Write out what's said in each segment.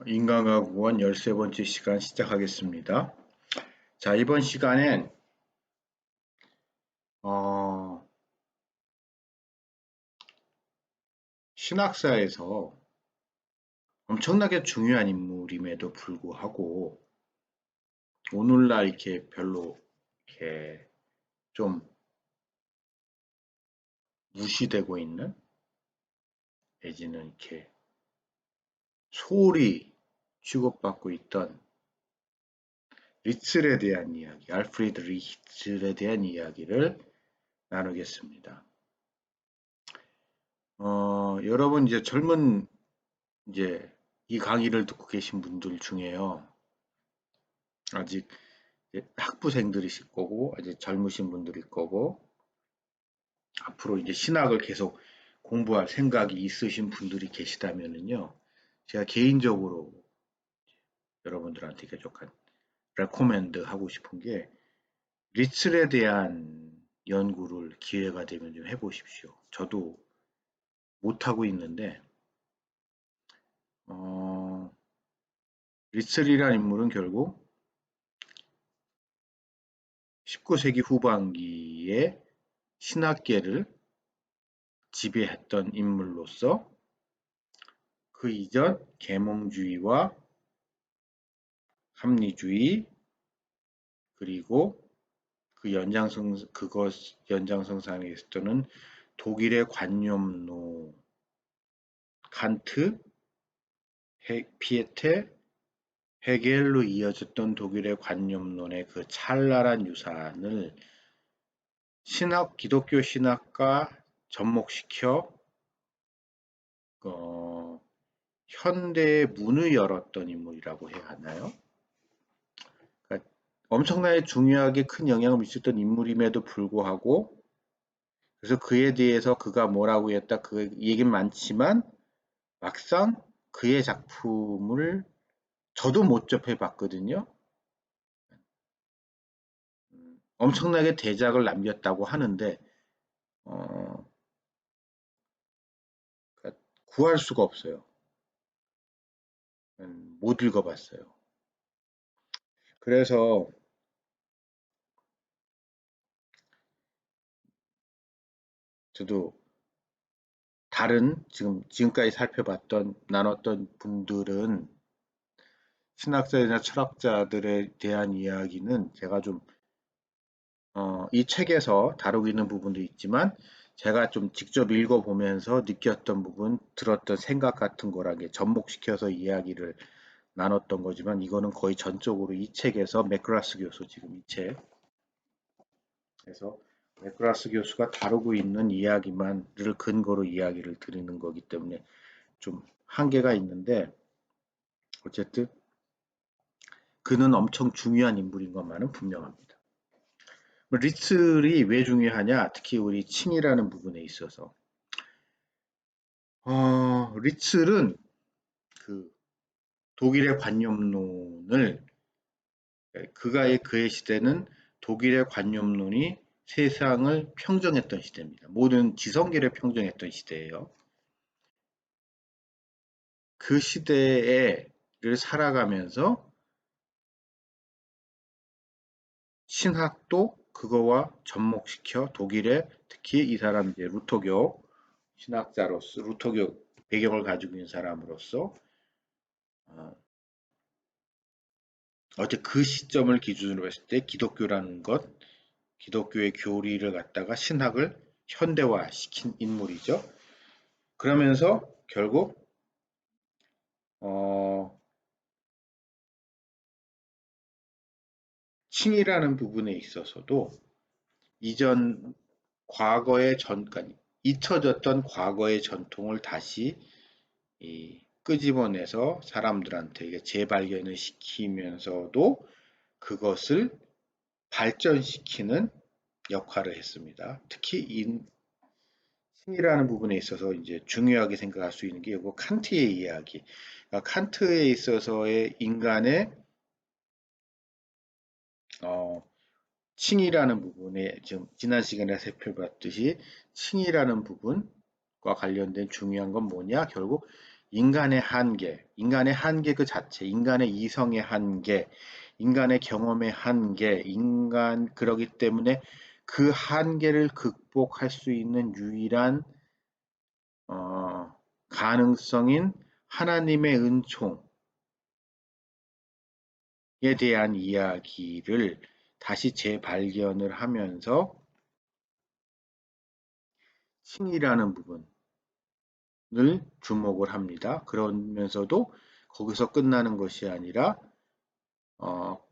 인간과학원 13번째 시간 시작하겠습니다. 자, 이번 시간엔 어, 신학사에서 엄청나게 중요한 인물임에도 불구하고 오늘날 이렇게 별로 이렇게 좀 무시되고 있는, 내지는 이렇게 소홀히 취급받고 있던 리츠에 대한 이야기, 알프리드 리츠에 대한 이야기를 나누겠습니다. 여러분 이제 젊은 이제 이 강의를 듣고 계신 분들 중에요. 아직 학부생들이실 거고, 아직 젊으신 분들일 거고, 앞으로 이제 신학을 계속 공부할 생각이 있으신 분들이 계시다면은요, 제가 개인적으로 여러분들한테 조금 레코멘드 하고 싶은 게, 리츠에 대한 연구를 기회가 되면 좀 해보십시오. 저도 못하고 있는데, 어, 리츠이라는 인물은 결국 19세기 후반기에 신학계를 지배했던 인물로서 그 이전 계몽주의와 합리주의 그리고 그것 연장선상에 있었던 독일의 관념론, 칸트, 피에테, 헤겔로 이어졌던 독일의 관념론의 그 찰나란 유산을 기독교 신학과 접목시켜 어, 현대의 문을 열었던 인물이라고 해야 하나요? 그러니까 엄청나게 중요하게 큰 영향을 미쳤던 인물임에도 불구하고 그래서 그에 대해서 그가 뭐라고 했다 그 얘기는 많지만 막상 그의 작품을 저도 못 접해 봤거든요. 엄청나게 대작을 남겼다고 하는데 어, 그러니까 구할 수가 없어요. 못 읽어봤어요. 그래서 저도 다른 지금까지 살펴봤던 나눴던 분들은 신학자이나 철학자들에 대한 이야기는 제가 이 책에서 다루고 있는 부분도 있지만 제가 좀 직접 읽어보면서 느꼈던 부분, 들었던 생각 같은 거랑 접목시켜서 이야기를 나눴던 거지만 이거는 거의 전적으로 이 책에서 맥그라스 교수 지금 이 책에서 맥그라스 교수가 다루고 있는 이야기만을 근거로 이야기를 드리는 거기 때문에 좀 한계가 있는데 어쨌든 그는 엄청 중요한 인물인 것만은 분명합니다. 리틀이 왜 중요하냐? 특히 우리 칭이라는 부분에 있어서 리틀은 그 독일의 관념론을 그의 시대는 독일의 관념론이 세상을 평정했던 시대입니다. 모든 지성계를 평정했던 시대예요. 그 시대를 살아가면서 신학도 그거와 접목시켜 독일의 특히 이 사람 이제 루터교 신학자로서 루터교 배경을 가지고 있는 사람으로서 어, 어제 그 시점을 기준으로 했을 때 기독교라는 것, 기독교의 교리를 갖다가 신학을 현대화시킨 인물이죠. 그러면서 결국 어, 칭이라는 부분에 있어서도 이전 과거의 그러니까 잊혀졌던 과거의 전통을 다시 끄집어내서 사람들한테 재발견을 시키면서도 그것을 발전시키는 역할을 했습니다. 특히 신이라는 부분에 있어서 이제 중요하게 생각할 수 있는 게 이거 칸트의 이야기. 그러니까 칸트에 있어서의 인간의 어, 칭이라는 부분에 지금 지난 시간에 살펴봤듯이 칭이라는 부분과 관련된 중요한 건 뭐냐? 결국 인간의 한계 그 자체, 인간의 이성의 한계, 인간의 경험의 한계, 그러기 때문에 그 한계를 극복할 수 있는 유일한 어, 가능성인 하나님의 은총에 대한 이야기를 다시 재발견을 하면서 칭이라는 부분을 주목을 합니다. 그러면서도 거기서 끝나는 것이 아니라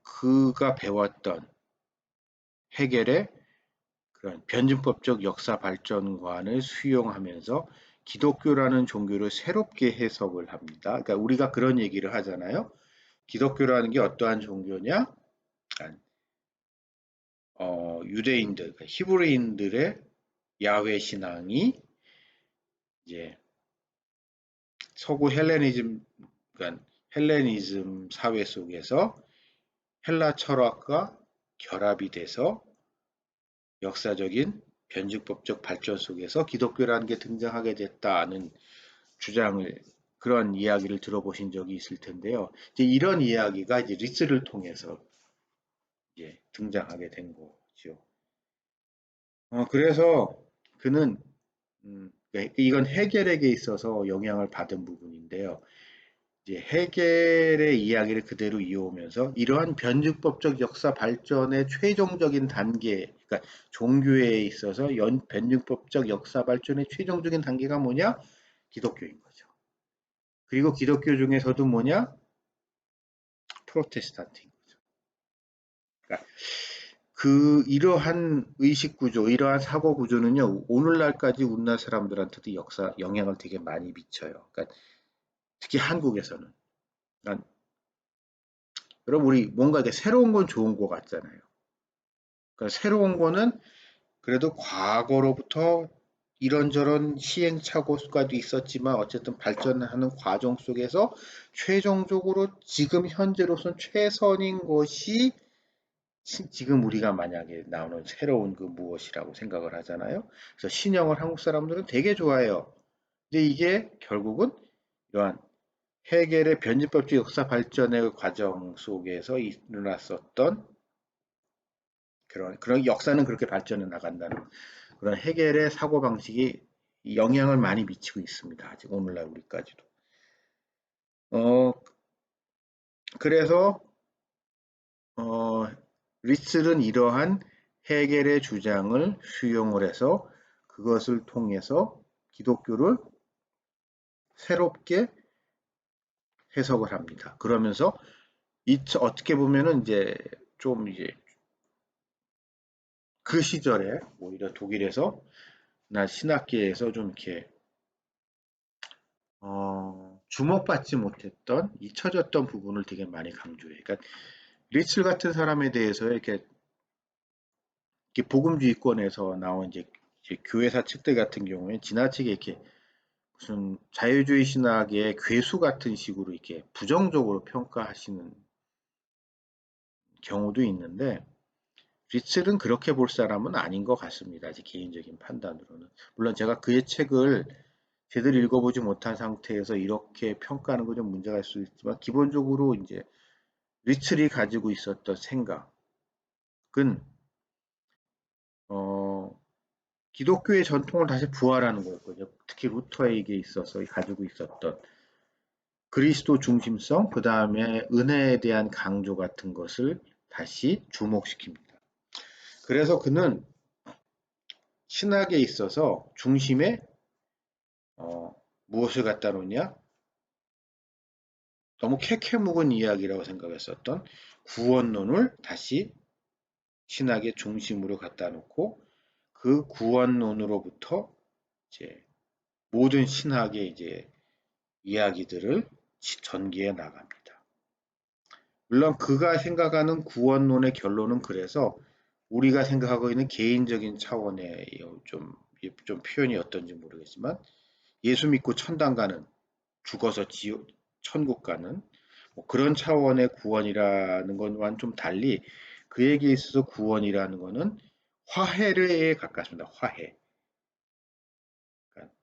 그가 배웠던 해겔의 그런 변증법적 역사 발전관을 수용하면서 기독교라는 종교를 새롭게 해석을 합니다. 그러니까 우리가 그런 얘기를 하잖아요. 기독교라는 게 어떠한 종교냐? 유대인들, 그러니까 히브리인들의 야훼 신앙이 이제 서구 그러니까 헬레니즘 사회 속에서 헬라 철학과 결합이 돼서 역사적인 변증법적 발전 속에서 기독교라는 게 등장하게 됐다는 그런 이야기를 들어보신 적이 있을 텐데요. 이제 이런 이야기가 이제 리스를 통해서 이제 등장하게 된 거죠. 그래서 그는 이건 해겔에게 있어서 영향을 받은 부분인데요. 이제 해겔의 이야기를 그대로 이어오면서 이러한 변증법적 역사 발전의 최종적인 단계, 그러니까 종교에 있어서 변증법적 역사 발전의 최종적인 단계가 뭐냐? 기독교인 거죠. 그리고 기독교 중에서도 뭐냐? 프로테스탄트인 거죠. 그러니까 이러한 의식 구조, 이러한 사고 구조는요, 오늘날까지 우리나라 사람들한테도 영향을 되게 많이 미쳐요. 그러니까 특히 한국에서는. 그러니까 여러분, 우리 뭔가 이게 새로운 건 좋은 것 같잖아요. 그러니까 새로운 거는 그래도 과거로부터 이런저런 시행착오가 있었지만 어쨌든 발전하는 과정 속에서 최종적으로 지금 현재로선 최선인 것이 지금 우리가 만약에 나오는 새로운 그 무엇이라고 생각을 하잖아요. 그래서 신형을 한국 사람들은 되게 좋아해요. 근데 이게 결국은 이러한 해겔의 변증법적 역사 발전의 과정 속에서 일어났었던 그런 역사는 그렇게 발전해 나간다는 그런 해겔의 사고방식이 영향을 많이 미치고 있습니다. 아직 오늘날 우리까지도. 어, 그래서 어, 리틀은 이러한 해겔의 주장을 수용을 해서 그것을 통해서 기독교를 새롭게 해석을 합니다. 그러면서 어떻게 보면은 이제 좀 이제 그 시절에 오히려 독일에서 나 신학계에서 좀 이렇게 주목받지 못했던 잊혀졌던 부분을 되게 많이 강조해. 그러니까 리츠 같은 사람에 대해서 이렇게 복음주의권에서 나온 이제 교회사 책들 같은 경우에 지나치게 이렇게 무슨 자유주의 신학의 괴수 같은 식으로 이렇게 부정적으로 평가하시는 경우도 있는데 리츠는 그렇게 볼 사람은 아닌 것 같습니다. 제 개인적인 판단으로는. 물론 제가 그의 책을 제대로 읽어보지 못한 상태에서 이렇게 평가하는 건 좀 문제가 있을 수 있지만 기본적으로 이제 리틀이 가지고 있었던 생각은 어, 기독교의 전통을 다시 부활하는 거였거든요. 특히 루터에게 있어서 가지고 있었던 그리스도 중심성, 그 다음에 은혜에 대한 강조 같은 것을 다시 주목시킵니다. 그래서 그는 신학에 있어서 중심에 무엇을 갖다 놓냐? 너무 캐캐묵은 이야기라고 생각했었던 구원론을 다시 신학의 중심으로 갖다 놓고 그 구원론으로부터 이제 모든 신학의 이제 이야기들을 전개해 나갑니다. 물론 그가 생각하는 구원론의 결론은 그래서 우리가 생각하고 있는 개인적인 차원의 좀 표현이 어떤지 모르겠지만 예수 믿고 천당 가는 죽어서 천국 가는 뭐 그런 차원의 구원이라는 것과는 좀 달리 그에게 있어서 구원이라는 것은 화해에 가깝습니다. 화해. 그러니까,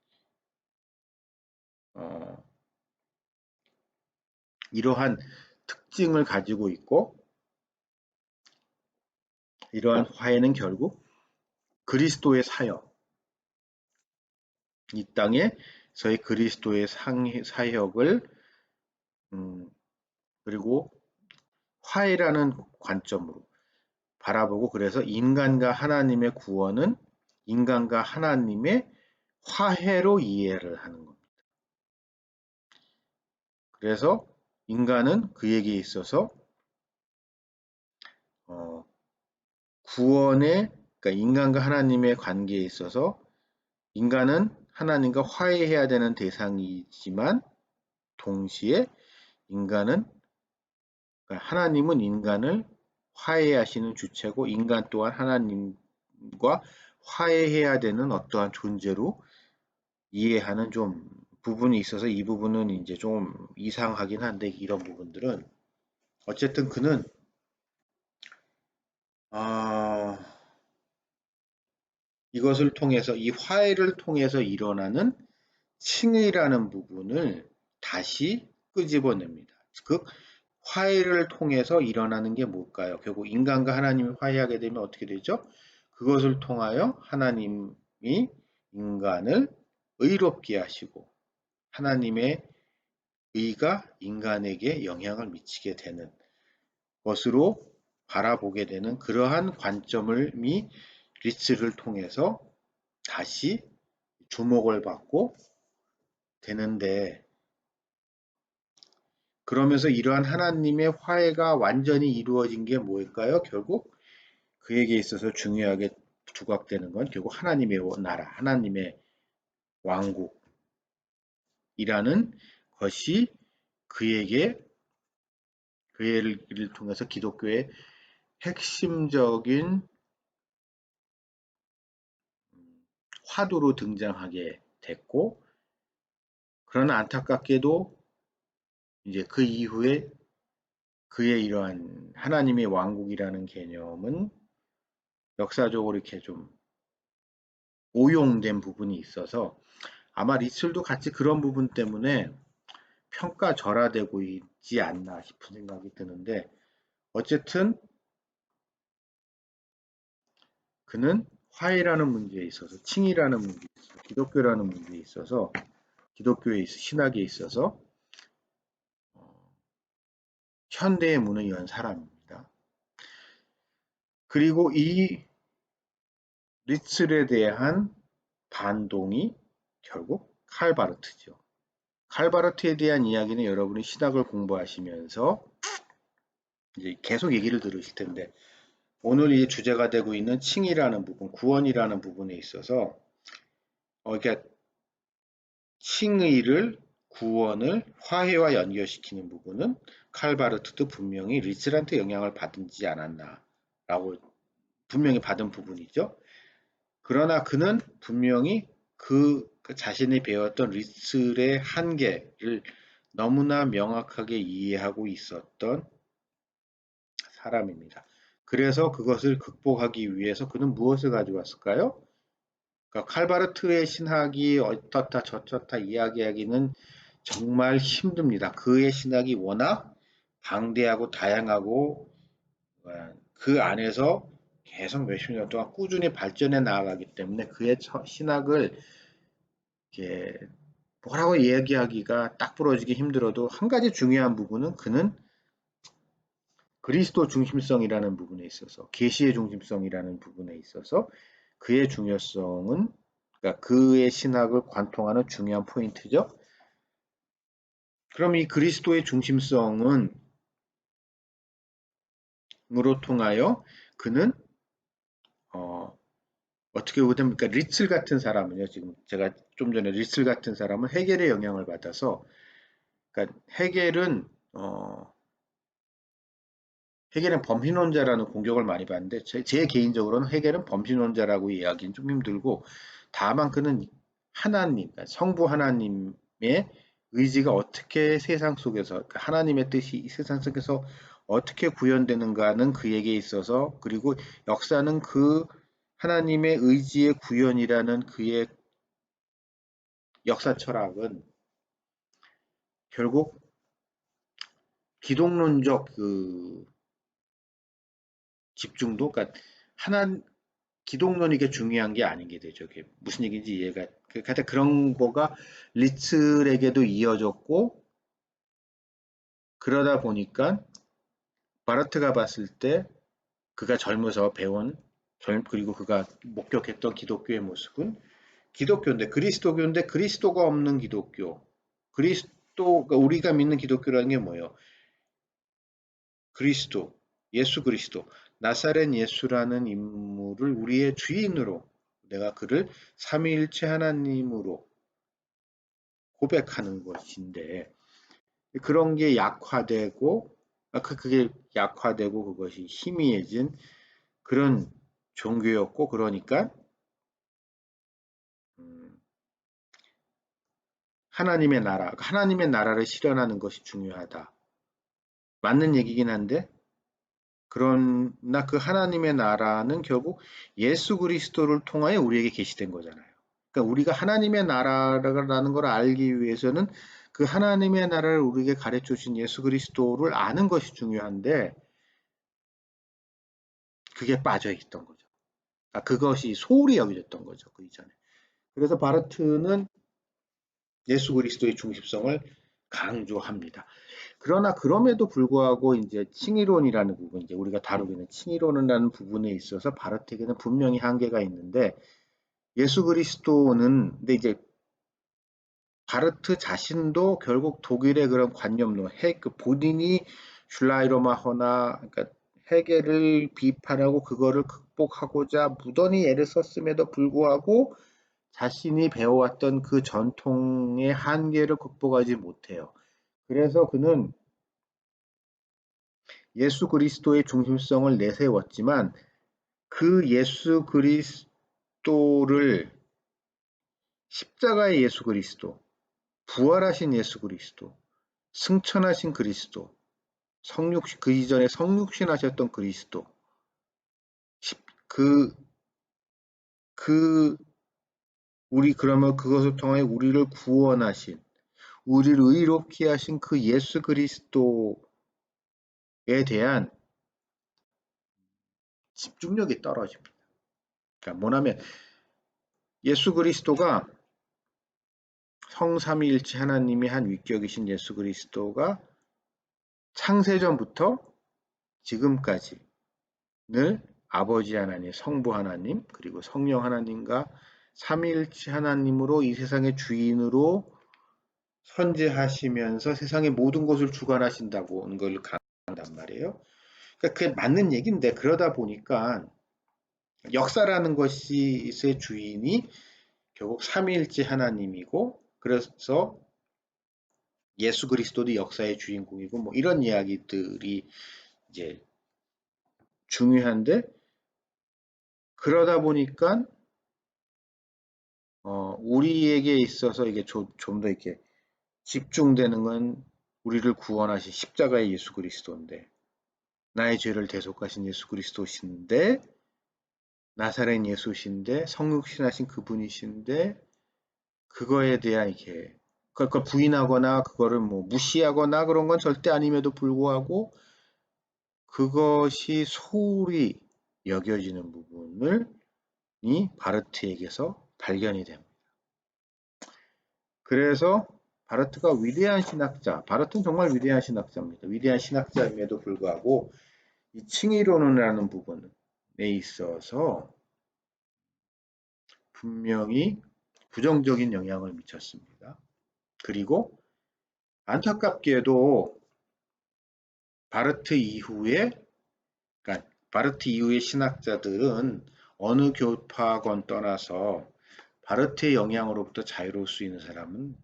이러한 특징을 가지고 있고, 이러한 화해는 결국 그리스도의 사역, 이 땅에서의 그리스도의 사역을 그리고 화해라는 관점으로 바라보고, 그래서 인간과 하나님의 구원은 인간과 하나님의 화해로 이해를 하는 겁니다. 그래서 인간은 그에게 있어서 구원의, 그러니까 인간과 하나님의 관계에 있어서 인간은 하나님과 화해해야 되는 대상이지만, 동시에 인간은, 그러니까 하나님은 인간을 화해하시는 주체고, 인간 또한 하나님과 화해해야 되는 어떠한 존재로 이해하는 좀 부분이 있어서, 이 부분은 이제 좀 이상하긴 한데, 이런 부분들은 어쨌든 그는 아, 이것을 통해서, 이 화해를 통해서 일어나는 칭의라는 부분을 다시 끄집어냅니다. 그 화해를 통해서 일어나는 게 뭘까요? 결국 인간과 하나님이 화해하게 되면 어떻게 되죠? 그것을 통하여 하나님이 인간을 의롭게 하시고, 하나님의 의가 인간에게 영향을 미치게 되는 것으로 바라보게 되는 그러한 관점을 리츠를 통해서 다시 주목을 받고 되는데, 그러면서 이러한 하나님의 화해가 완전히 이루어진 게 뭘까요? 결국 그에게 있어서 중요하게 부각되는 건 결국 하나님의 나라, 하나님의 왕국이라는 것이 그에게, 그를 통해서 기독교의 핵심적인 화두로 등장하게 됐고, 그러나 안타깝게도 이제 그 이후에 그의 이러한 하나님의 왕국이라는 개념은 역사적으로 이렇게 좀 오용된 부분이 있어서, 아마 리첼도 같이 그런 부분 때문에 평가절하되고 있지 않나 싶은 생각이 드는데, 어쨌든 그는 화해라는 문제에 있어서, 칭의라는 문제에 있어서, 기독교라는 문제에 있어서, 기독교의 신학에 있어서 현대의 문을 연 사람입니다. 그리고 이 리첼에 대한 반동이 결국 칼바르트죠. 칼바르트에 대한 이야기는 여러분이 신학을 공부하시면서 이제 계속 얘기를 들으실 텐데, 오늘 이 주제가 되고 있는 칭의라는 부분, 구원이라는 부분에 있어서 그러니까 칭의를, 구원을 화해와 연결시키는 부분은 칼바르트도 분명히 리츠한테 영향을 받지 않았나라고 분명히 받은 부분이죠. 그러나 그는 분명히 그 자신이 배웠던 리츠의 한계를 너무나 명확하게 이해하고 있었던 사람입니다. 그래서 그것을 극복하기 위해서 그는 무엇을 가져왔을까요? 그러니까 칼바르트의 신학이 어떻다 저렇다 이야기하기는 정말 힘듭니다. 그의 신학이 워낙 방대하고 다양하고 그 안에서 계속 몇십 년 동안 꾸준히 발전해 나아가기 때문에 그의 신학을 이렇게 뭐라고 이야기하기가 딱 부러지기 힘들어도, 한 가지 중요한 부분은 그는 그리스도 중심성이라는 부분에 있어서, 계시의 중심성이라는 부분에 있어서 그의 중요성은, 그러니까 그의 신학을 관통하는 중요한 포인트죠. 그럼 이 그리스도의 중심성은 으로 통하여 그는 어떻게 보면, 그러니까 리틀 같은 사람은요, 지금 제가 좀 전에 리틀 같은 사람은 헤겔의 영향을 받아서, 그러니까 헤겔은 범신론자라는 공격을 많이 받는데, 제 개인적으로는 헤겔은 범신론자라고 이야기는 좀 힘들고, 다만 그는 하나님, 그러니까 성부 하나님의 의지가 어떻게 세상 속에서, 그러니까 하나님의 뜻이 세상 속에서 어떻게 구현되는가는 그에게 있어서, 그리고 역사는 그 하나님의 의지의 구현이라는 그의 역사 철학은 결국 기독론적 그 집중도, 그러니까 하나 기독론이 게 중요한 게 아닌 게 되죠. 그게 무슨 얘기인지 이해가. 하여튼 그런 거가 리틀에게도 이어졌고, 그러다 보니까 바르트가 봤을 때 그가 젊어서 배운 그리고 그가 목격했던 기독교의 모습은 기독교인데 그리스도교인데 그리스도가 없는 기독교. 그리스도가 우리가 믿는 기독교라는 게 뭐예요? 그리스도, 예수 그리스도, 나사렛 예수라는 인물을 우리의 주인으로 내가 그를 삼위일체 하나님으로 고백하는 것인데 그런 게 약화되고 그게 약화되고 그것이 희미해진 그런 종교였고 그러니까 음, 하나님의 나라를 실현하는 것이 중요하다. 맞는 얘기긴 한데 그러나 그 하나님의 나라는 결국 예수 그리스도를 통하여 우리에게 계시된 거잖아요. 그러니까 우리가 하나님의 나라라는 걸 알기 위해서는 그 하나님의 나라를 우리에게 가르쳐 주신 예수 그리스도를 아는 것이 중요한데 그게 빠져 있던 거죠. 그것이 소홀히 여겨졌던 거죠. 그 이전에. 그래서 바르트는 예수 그리스도의 중심성을 강조합니다. 그러나 그럼에도 불구하고 이제 칭의론이라는 부분, 이제 우리가 다루기는 칭의론이라는 부분에 있어서 바르트에게는 분명히 한계가 있는데 예수 그리스도는 근데 이제 바르트 자신도 결국 독일의 그런 관념론, 그 본인이 슐라이로마허나 그러니까 해겔을 비판하고 그거를 극복하고자 무던히 애를 썼음에도 불구하고 자신이 배워왔던 그 전통의 한계를 극복하지 못해요. 그래서 그는 예수 그리스도의 중심성을 내세웠지만 그 예수 그리스도를 십자가의 예수 그리스도, 부활하신 예수 그리스도, 승천하신 그리스도, 그 이전에 성육신하셨던 그리스도, 그, 그, 그러면 그것을 통해 우리를 구원하신, 우리를 의롭게 하신 그 예수 그리스도에 대한 집중력이 떨어집니다. 그러니까 뭐냐면 예수 그리스도가 성삼위일체 하나님이 한 위격이신 예수 그리스도가 창세전부터 지금까지 늘 아버지 하나님, 성부 하나님, 그리고 성령 하나님과 삼위일체 하나님으로 이 세상의 주인으로 선재하시면서 세상의 모든 것을 주관하신다고 하는 걸 강조한단 말이에요. 그러니까 그게 맞는 얘기인데 그러다 보니까 역사라는 것이 의 주인이 결국 삼위일체 하나님이고 그래서 예수 그리스도도 역사의 주인공이고 뭐 이런 이야기들이 이제 중요한데 그러다 보니까 우리에게 있어서 이게 좀 더 이렇게 집중되는 건 우리를 구원하신 십자가의 예수 그리스도인데 나의 죄를 대속하신 예수 그리스도신데 나사렛 예수신데 성육신하신 그분이신데 그거에 대한 이렇게 그걸 부인하거나 그거를 뭐 무시하거나 그런 건 절대 아님에도 불구하고 그것이 소홀히 여겨지는 부분을 이 바르트에게서 발견이 됩니다. 그래서 바르트가 위대한 신학자, 바르트는 정말 위대한 신학자입니다. 위대한 신학자임에도 불구하고 이 칭의론이라는 부분에 있어서 분명히 부정적인 영향을 미쳤습니다. 그리고 안타깝게도 바르트 이후에, 그러니까 바르트 이후의 신학자들은 어느 교파건 떠나서 바르트의 영향으로부터 자유로울 수 있는 사람은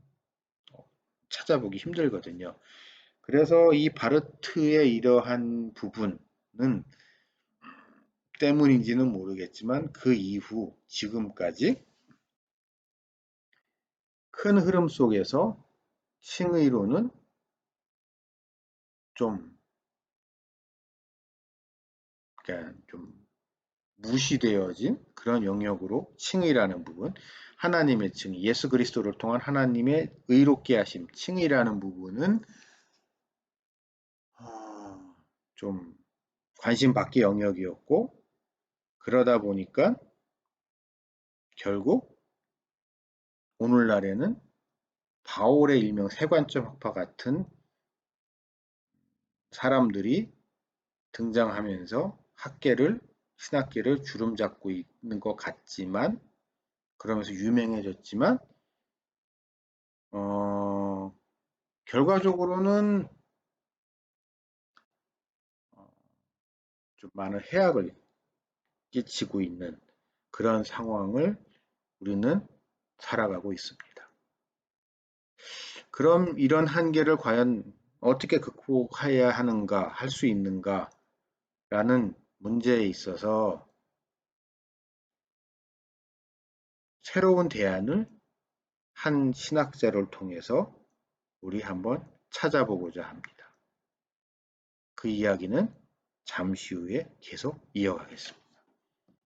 찾아보기 힘들거든요. 그래서 이 바르트의 이러한 부분은 때문인지는 모르겠지만 그 이후 지금까지 큰 흐름 속에서 칭의론은 좀, 그러니까 좀 무시되어진 그런 영역으로 칭의라는 부분, 하나님의 칭의, 예수 그리스도를 통한 하나님의 의롭게 하심, 칭의라는 부분은 좀 관심 밖의 영역이었고, 그러다 보니까 결국 오늘날에는 바울의 일명 세관점 학파 같은 사람들이 등장하면서 신학계를 주름잡고 있는 것 같지만, 그러면서 유명해졌지만, 결과적으로는 좀 많은 해악을 끼치고 있는 그런 상황을 우리는 살아가고 있습니다. 그럼 이런 한계를 과연 어떻게 극복해야 하는가, 할 수 있는가 라는 문제에 있어서 새로운 대안을 한 신학자를 통해서 우리 한번 찾아보고자 합니다. 그 이야기는 잠시 후에 계속 이어가겠습니다.